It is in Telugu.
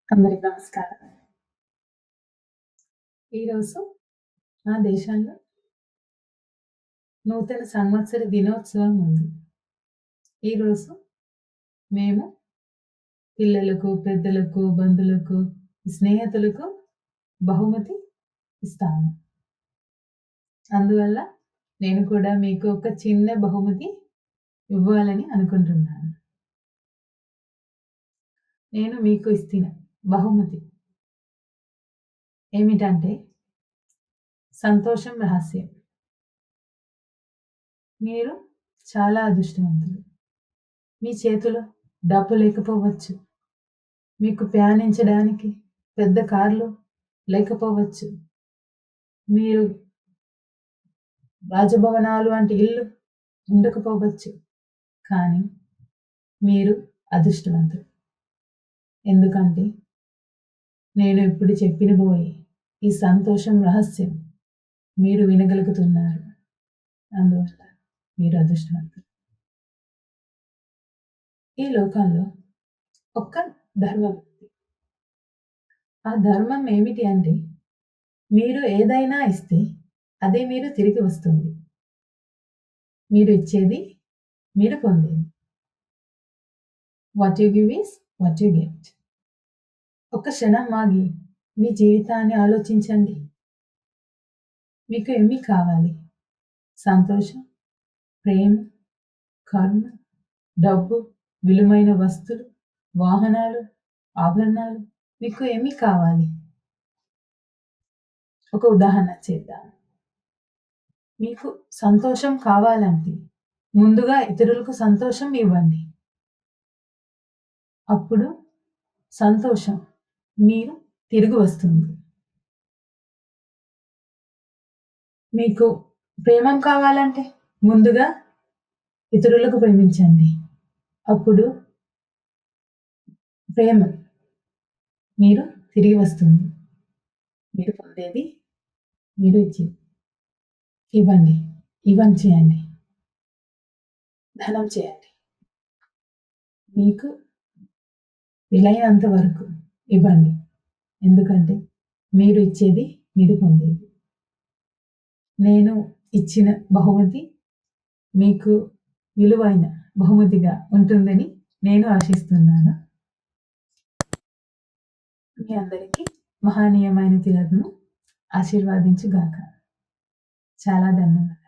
అందరికి నమస్కారం. ఈరోజు మా దేశంలో నూతన సంవత్సర దినోత్సవం ఉంది. ఈరోజు మేము పిల్లలకు, పెద్దలకు, బంధువులకు, స్నేహితులకు బహుమతి ఇస్తాము. అందువల్ల నేను కూడా మీకు ఒక చిన్న బహుమతి ఇవ్వాలని అనుకుంటున్నాను. నేను మీకు ఇస్తున్న బహుమతి ఏమిటంటే సంతోషం రహస్యం. మీరు చాలా అదృష్టవంతులు. మీ చేతిలో డబ్బు లేకపోవచ్చు. మీకు ప్రయాణించడానికి పెద్ద కార్లు లేకపోవచ్చు. మీరు రాజభవనాలు వంటి ఇల్లు ఉండకపోవచ్చు. కానీ మీరు అదృష్టవంతులు. ఎందుకంటే నేను ఇప్పుడు చెప్పినబోయే ఈ సంతోషం రహస్యం మీరు వినగలుగుతున్నారు. అందువల్ల మీరు అదృష్టవంతులు. ఈ లోకంలో ఒక్క ధర్మం ఉంది. ఆ ధర్మం ఏమిటి అంటే మీరు ఏదైనా ఇస్తే అదే మీరు తిరిగి వస్తుంది. మీరు ఇచ్చేది మీరు పొందేది. What you give is what you get. ఒక క్షణం ఆగి మీ జీవితాన్ని ఆలోచించండి. మీకు ఏమి కావాలి? సంతోషం, ప్రేమ, కరుణ, డబ్బు, విలువైన వస్తువులు, వాహనాలు, ఆభరణాలు, మీకు ఏమి కావాలి? ఒక ఉదాహరణ చేద్దాం. మీకు సంతోషం కావాలంటే ముందుగా ఇతరులకు సంతోషం ఇవ్వండి. అప్పుడు సంతోషం మీరు తిరిగి వస్తుంది. మీకు ప్రేమ కావాలంటే ముందుగా ఇతరులకు ప్రేమించండి. అప్పుడు ప్రేమ మీరు తిరిగి వస్తుంది. మీరు పొందేది మీరు ఇచ్చేది. ఇవ్వండి, ఇవ్వని చేయండి, ధనం చేయండి. మీకు వీలైనంత వరకు ఇవ్వండి. ఎందుకంటే మీరు ఇచ్చేది మీరు పొందేది. నేను ఇచ్చిన బహుమతి మీకు విలువైన బహుమతిగా ఉంటుందని నేను ఆశిస్తున్నాను. మీ అందరికీ మహనీయమైన తిలక్ను ఆశీర్వదించుగాక. చాలా ధన్యవాదాలు.